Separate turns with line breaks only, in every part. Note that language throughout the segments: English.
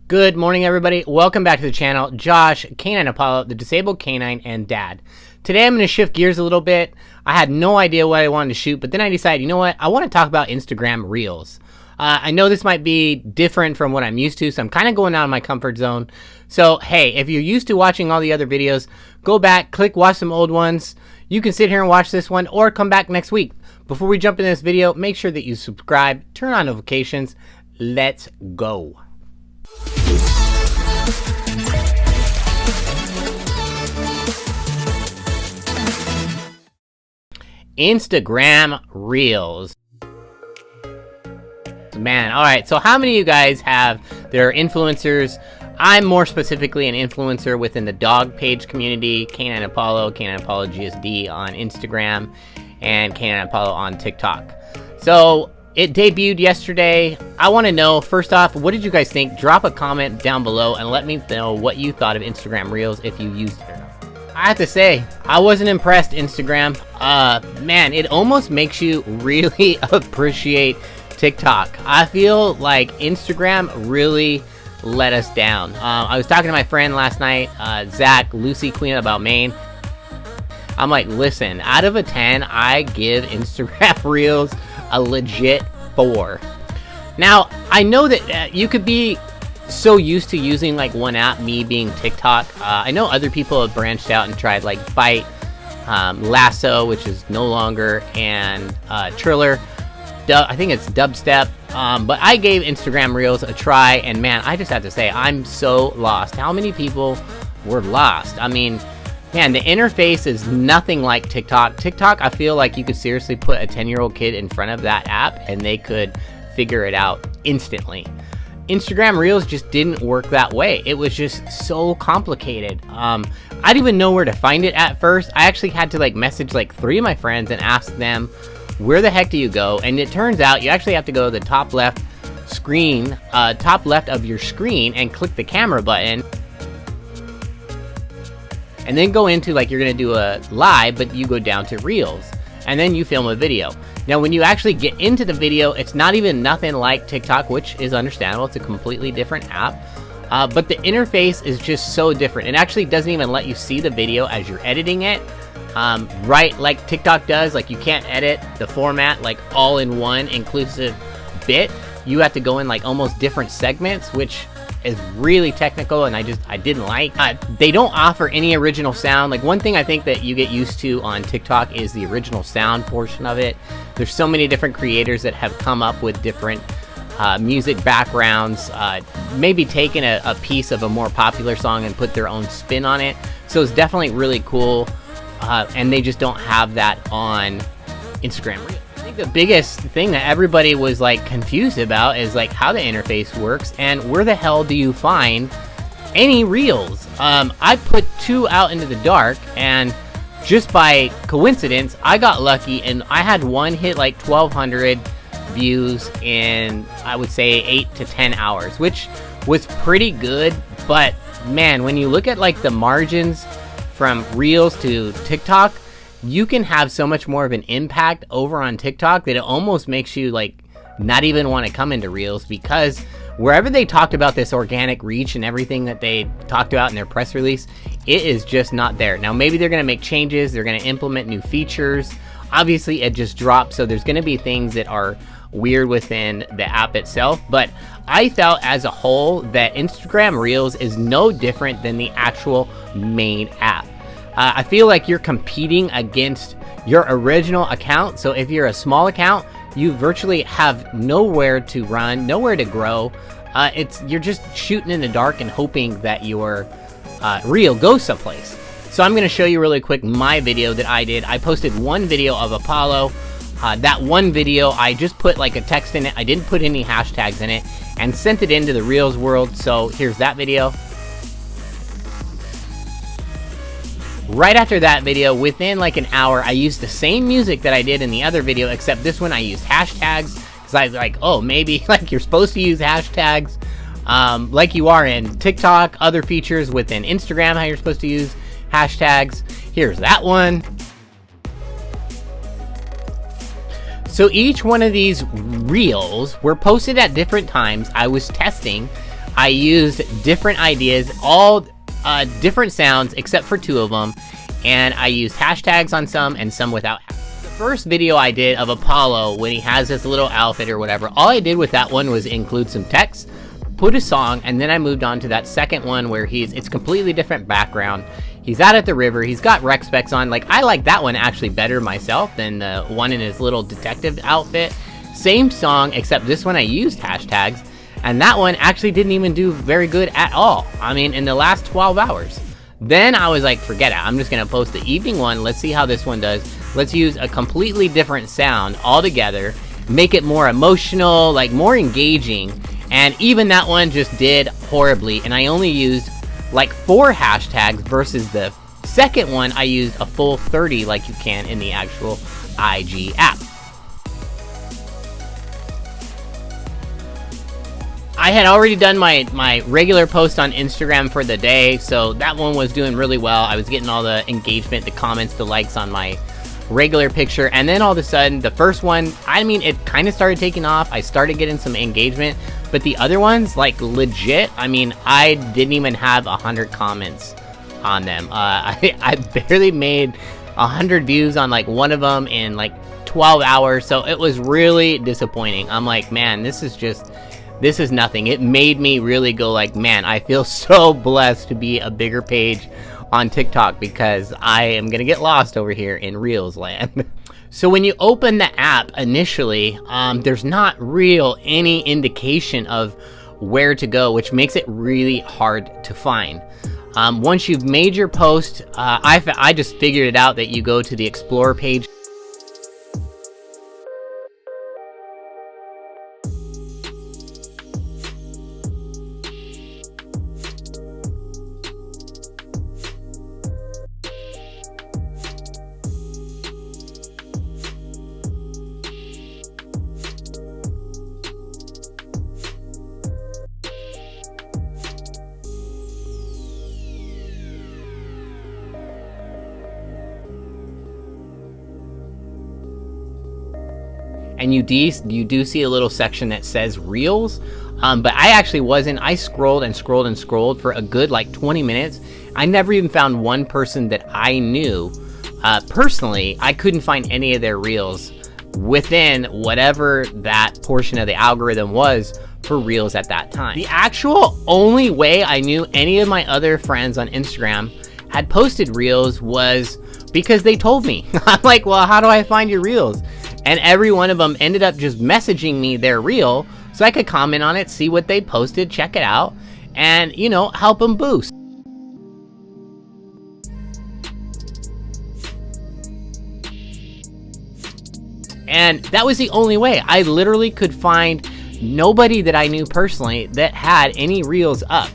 Good morning, everybody. Welcome back to the channel. Josh, Canine Apollo, the disabled canine, and dad. Today I'm going to shift gears a little bit. I had no idea what I wanted to shoot, but then I decided, you know what? I want to talk about Instagram Reels. I know this might be different from what I'm used to, so I'm kind of going out of my comfort zone. So, hey, if you're used to watching all the other videos, go back, watch some old ones. You can sit here and watch this one, or come back next week. Before we jump into this video, make sure that you subscribe, turn on notifications. Let's go. Instagram Reels. Man, alright, so how many of you guys have their influencers? I'm more specifically an influencer within the dog page community, Canine Apollo GSD on Instagram, and Canine Apollo on TikTok. So it debuted yesterday. I want to know, first off, what did you guys think? Drop a comment down below and let me know what you thought of Instagram Reels, if you used it or not. I have to say, I wasn't impressed, Instagram. Man, it almost makes you really appreciate TikTok. I feel like Instagram really let us down. I was talking to my friend last night, Zach, Lucy, Queen About Maine. I'm like, listen, out of a 10, I give Instagram Reels a legit 4. Now, I know that you could be so used to using like one app, me being TikTok. I know other people have branched out and tried like Bite, Lasso, which is no longer, and Triller. I think it's Dubstep. But I gave Instagram Reels a try, and man, I just have to say, I'm so lost. How many people were lost? I mean, man, the interface is nothing like TikTok. TikTok, I feel like you could seriously put a 10-year-old kid in front of that app and they could figure it out instantly. Instagram Reels just didn't work that way. It was just so complicated. I didn't even know where to find it at first. I actually had to like message like 3 of my friends and ask them, where the heck do you go? And it turns out you actually have to go to the top left screen, top left of your screen, and click the camera button. And then go into, like, you're gonna do a live, but you go down to Reels, and then you film a video. Now, when you actually get into the video, it's not even nothing like TikTok, which is understandable. It's a completely different app. But the interface is just so different. It actually doesn't even let you see the video as you're editing it. Right, like TikTok does. Like, you can't edit the format like all in one inclusive bit. You have to go in like almost different segments, which is really technical, and I didn't like. They don't offer any original sound. Like, one thing I think that you get used to on TikTok is the original sound portion of it. There's so many different creators that have come up with different music backgrounds, maybe taken a piece of a more popular song and put their own spin on it. So it's definitely really cool, and they just don't have that on Instagram Reels. I think the biggest thing that everybody was like confused about is like how the interface works and where the hell do you find any Reels. I put 2 out into the dark, and just by coincidence I got lucky and I had one hit like 1,200 views in, I would say, 8 to 10 hours, which was pretty good. But man, when you look at like the margins from Reels to TikTok, you can have so much more of an impact over on TikTok that it almost makes you like not even want to come into Reels, because wherever they talked about this organic reach and everything that they talked about in their press release, it is just not there. Now, maybe they're going to make changes, they're going to implement new features. Obviously, it just dropped, so there's going to be things that are weird within the app itself, but I felt as a whole that Instagram Reels is no different than the actual main app. I feel like you're competing against your original account. So if you're a small account, you virtually have nowhere to run, nowhere to grow. You're just shooting in the dark and hoping that your reel goes someplace. So I'm going to show you really quick my video that I did. I posted one video of Apollo. That one video, I just put like a text in it. I didn't put any hashtags in it, and sent it into the Reels world. So here's that video. Right after that video, within like an hour, I used the same music that I did in the other video, except this one I used hashtags, because I was like, oh, maybe like you're supposed to use hashtags like you are in TikTok, other features within Instagram, how you're supposed to use hashtags. Here's that one. So each one of these reels were posted at different times. I was testing I used different ideas, all different sounds except for 2 of them, and I used hashtags on some and some without. The first video I did of Apollo when he has this little outfit or whatever, all I did with that one was include some text, put a song, and then I moved on to that second one where it's completely different background. He's out at the river, he's got rec specs on. Like, I like that one actually better myself than the one in his little detective outfit. Same song, except this one I used hashtags, and that one actually didn't even do very good at all. I mean, in the last 12 hours. Then I was like, forget it, I'm just gonna post the evening one, let's see how this one does. Let's use a completely different sound altogether, make it more emotional, like more engaging, and even that one just did horribly, and I only used like 4 hashtags versus the second one I used a full 30 like you can in the actual IG app. I had already done my regular post on Instagram for the day, so that one was doing really well. I was getting all the engagement, the comments, the likes on my regular picture, and then all of a sudden, the first one, I mean, it kind of started taking off. I started getting some engagement, but the other ones, like, legit, I mean, I didn't even have 100 comments on them. I barely made 100 views on, like, one of them in, like, 12 hours, so it was really disappointing. I'm like, man, this is nothing. It made me really go like, man, I feel so blessed to be a bigger page on TikTok because I am gonna get lost over here in Reels land. So when you open the app initially, there's not any indication of where to go, which makes it really hard to find. Once you've made your post, I just figured it out that you go to the Explore page. And you do see a little section that says Reels, but I actually wasn't. I scrolled and scrolled and scrolled for a good like 20 minutes. I never even found one person that I knew personally. I couldn't find any of their Reels within whatever that portion of the algorithm was for Reels at that time. The actual only way I knew any of my other friends on Instagram had posted Reels was because they told me. I'm like, well, how do I find your Reels? And every one of them ended up just messaging me their reel so I could comment on it, see what they posted, check it out, and, you know, help them boost. And that was the only way. I literally could find nobody that I knew personally that had any reels up.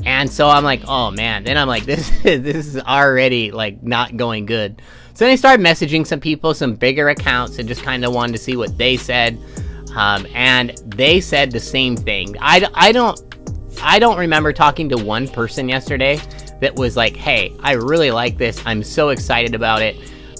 And so I'm like, oh man. Then I'm like, this is already like not going good. So then I started messaging some people, some bigger accounts, and just kind of wanted to see what they said. And they said the same thing. I don't remember talking to one person yesterday that was like, hey, I really like this. I'm so excited about it.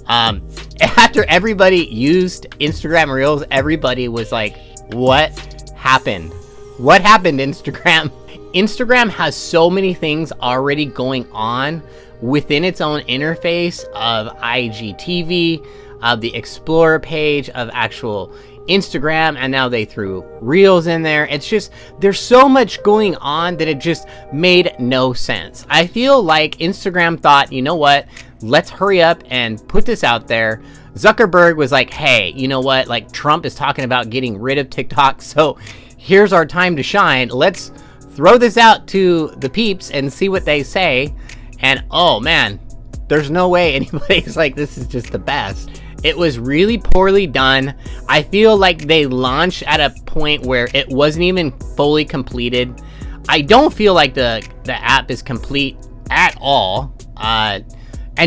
After everybody used Instagram Reels, everybody was like, what happened? What happened, Instagram? Instagram has so many things already going on within its own interface of IGTV, of the Explorer page, of actual Instagram, and now they threw Reels in there. It's just, there's so much going on that it just made no sense. I feel like Instagram thought, you know what, let's hurry up and put this out there. Zuckerberg was like, hey, you know what, like Trump is talking about getting rid of TikTok, so here's our time to shine. Let's throw this out to the peeps and see what they say. And oh man, there's no way anybody's like, this is just the best. It was really poorly done. I feel like they launched at a point where it wasn't even fully completed. I don't feel like the app is complete at all. And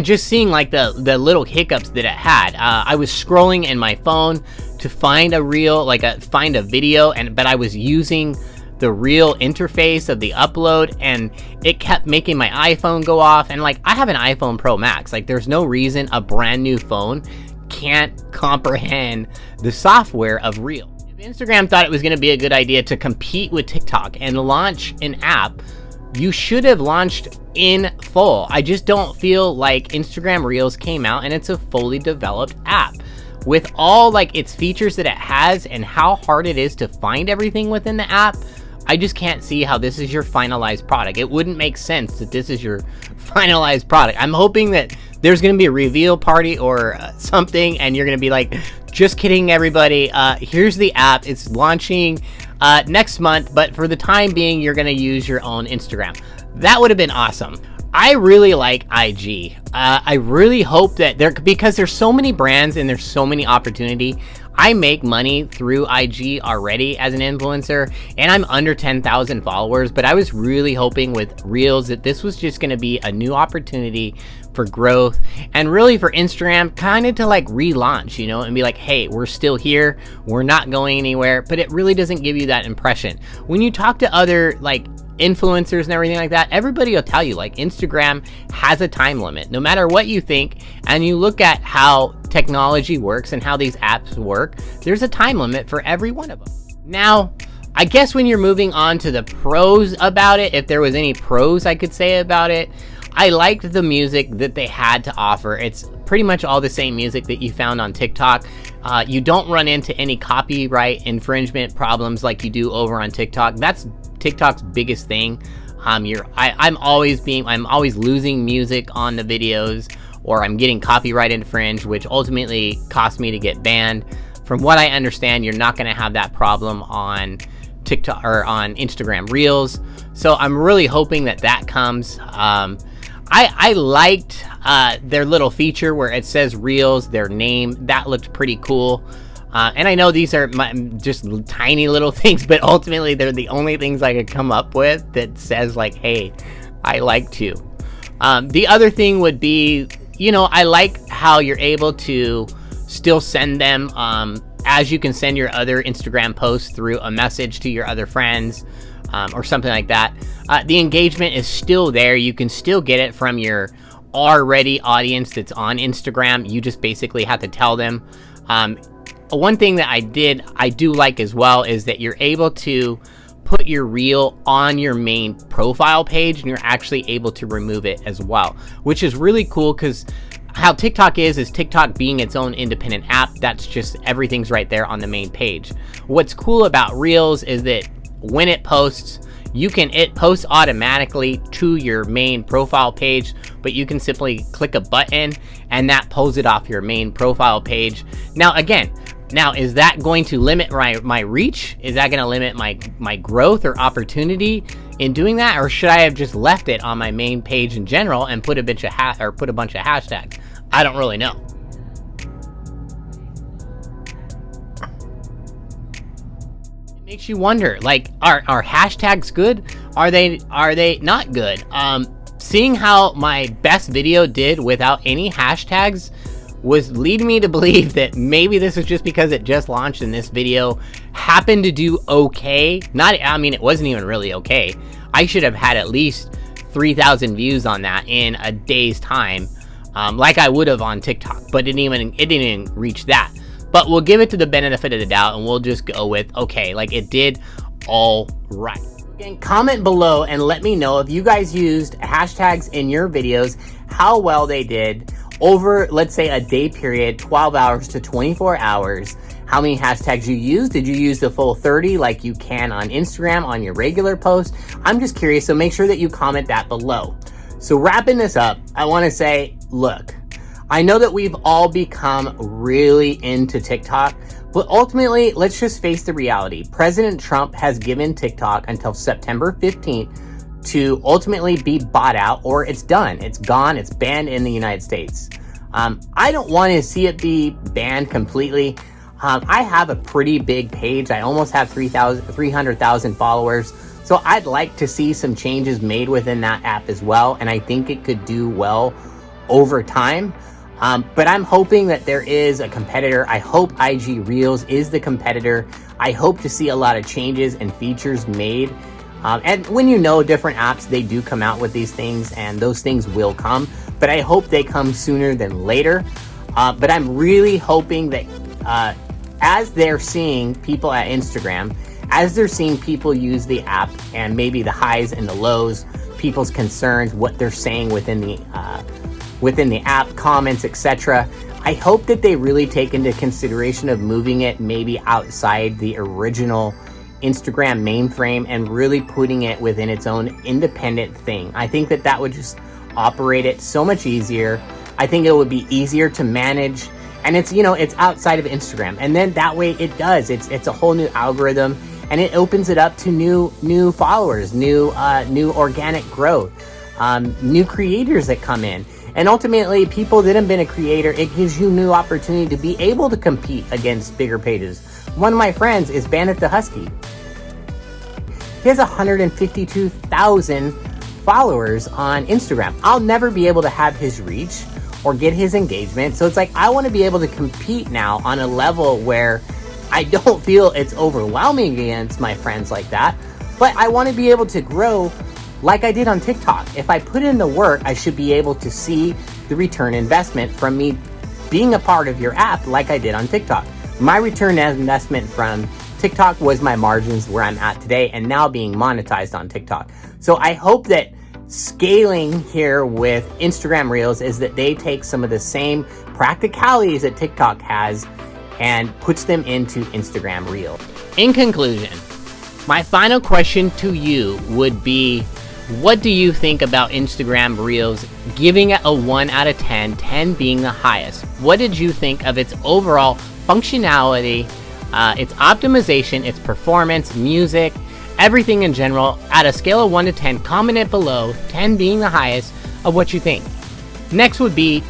just seeing like the little hiccups that it had. I was scrolling in my phone to find a reel, find a video, but I was using the real interface of the upload, and it kept making my iPhone go off. And like, I have an iPhone Pro Max. Like, there's no reason a brand new phone can't comprehend the software of Reel. Instagram thought it was going to be a good idea to compete with TikTok and launch an app, you should have launched in full. I just don't feel like Instagram Reels came out and it's a fully developed app. With all like its features that it has and how hard it is to find everything within the app, I just can't see how this is your finalized product. It wouldn't make sense that this is your finalized product. I'm hoping that there's going to be a reveal party or something, and you're going to be like, just kidding, everybody. Here's the app. It's launching next month, but for the time being, you're going to use your own Instagram. That would have been awesome. I really like IG. I really hope that because there's so many brands and there's so many opportunity. I make money through IG already as an influencer, and I'm under 10,000 followers, but I was really hoping with Reels that this was just going to be a new opportunity for growth and really for Instagram kind of to like relaunch, you know, and be like, hey, we're still here. We're not going anywhere, but it really doesn't give you that impression. When you talk to other like influencers and everything like that, everybody will tell you like Instagram has a time limit no matter what you think, and you look at how technology works and how these apps work, there's a time limit for every one of them. Now, I guess when you're moving on to the pros about it, if there was any pros I could say about it, I liked the music that they had to offer. It's pretty much all the same music that you found on TikTok. You don't run into any copyright infringement problems like you do over on TikTok. That's TikTok's biggest thing. I'm always losing music on the videos, or I'm getting copyright infringed, which ultimately costs me to get banned. From what I understand, you're not going to have that problem on TikTok or on Instagram Reels. So I'm really hoping that comes. I liked their little feature where it says Reels, their name. That looked pretty cool. And I know these are just tiny little things, but ultimately they're the only things I could come up with that says like, hey, I like to. The other thing would be, you know, I like how you're able to still send them as you can send your other Instagram posts through a message to your other friends or something like that. The engagement is still there. You can still get it from your already audience that's on Instagram. You just basically have to tell them. One thing that I do like as well is that you're able to put your reel on your main profile page, and you're actually able to remove it as well, which is really cool because how TikTok is TikTok being its own independent app. That's just everything's right there on the main page. What's cool about Reels is that when it posts, it posts automatically to your main profile page, but you can simply click a button and that pulls it off your main profile page. Now, is that going to limit my reach? Is that going to limit my growth or opportunity in doing that? Or should I have just left it on my main page in general and put a bunch of hashtags? I don't really know. It makes you wonder, like, are hashtags good? Are they not good? Seeing how my best video did without any hashtags was leading me to believe that maybe this is just because it just launched and this video happened to do okay. It wasn't even really okay. I should have had at least 3,000 views on that in a day's time, like I would have on TikTok, but it didn't even reach that. But we'll give it to the benefit of the doubt and we'll just go with, okay, like it did all right. Again, comment below and let me know if you guys used hashtags in your videos, how well they did over, let's say, a day period, 12 hours to 24 hours. How many hashtags you used? Did you use the full 30 like you can on Instagram on your regular post? I'm just curious, so make sure that you comment that below. So wrapping this up, I want to say, look, I know that we've all become really into TikTok, but ultimately, let's just face the reality. President Trump has given TikTok until September 15th to ultimately be bought out, or it's done. It's gone. It's banned in the United States. I don't want to see it be banned completely. I have a pretty big page. I almost have 300,000 followers. So I'd like to see some changes made within that app as well. And I think it could do well over time. But I'm hoping that there is a competitor. I hope IG Reels is the competitor. I hope to see a lot of changes and features made. And when different apps, they do come out with these things, and those things will come. But I hope they come sooner than later. But I'm really hoping that as they're seeing people at Instagram, as they're seeing people use the app and maybe the highs and the lows, people's concerns, what they're saying within the app, comments, etc., I hope that they really take into consideration of moving it maybe outside the original Instagram mainframe and really putting it within its own independent thing. I think that would just operate it so much easier. I think it would be easier to manage, and it's outside of Instagram, and then that way it's a whole new algorithm, and it opens it up to new followers, new organic growth, new creators that come in. And ultimately, people that have been a creator, it gives you new opportunity to be able to compete against bigger pages. One of my friends is Bandit the Husky. He has 152,000 followers on Instagram. I'll never be able to have his reach or get his engagement. So it's like, I want to be able to compete now on a level where I don't feel it's overwhelming against my friends like that. But I want to be able to grow like I did on TikTok. If I put in the work, I should be able to see the return investment from me being a part of your app like I did on TikTok. My return investment from TikTok was my margins where I'm at today, and now being monetized on TikTok. So I hope that scaling here with Instagram Reels is that they take some of the same practicalities that TikTok has and puts them into Instagram Reels. In conclusion, my final question to you would be, what do you think about Instagram Reels, giving it a 1 out of 10, 10 being the highest? What did you think of its overall functionality, its optimization, its performance, music, everything in general? At a scale of 1 to 10, comment it below, 10 being the highest, of what you think. Next would be,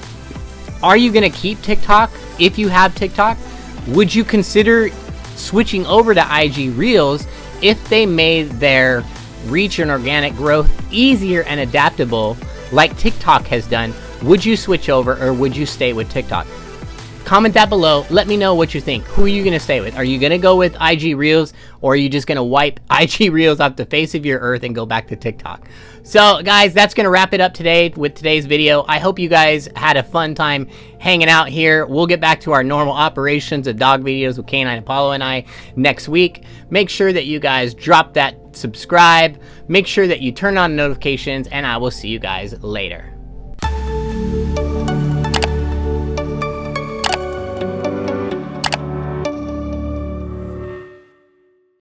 are you going to keep TikTok if you have TikTok? Would you consider switching over to IG Reels if they made their reach and organic growth easier and adaptable like TikTok has done? Would you switch over, or would you stay with TikTok? Comment that below. Let me know what you think. Who are you going to stay with? Are you going to go with IG Reels, or are you just going to wipe IG Reels off the face of your earth and go back to TikTok? So guys, that's going to wrap it up today with today's video. I hope you guys had a fun time hanging out here. We'll get back to our normal operations of dog videos with Canine Apollo and I next week. Make sure that you guys drop that subscribe. Make sure that you turn on notifications, and I will see you guys later.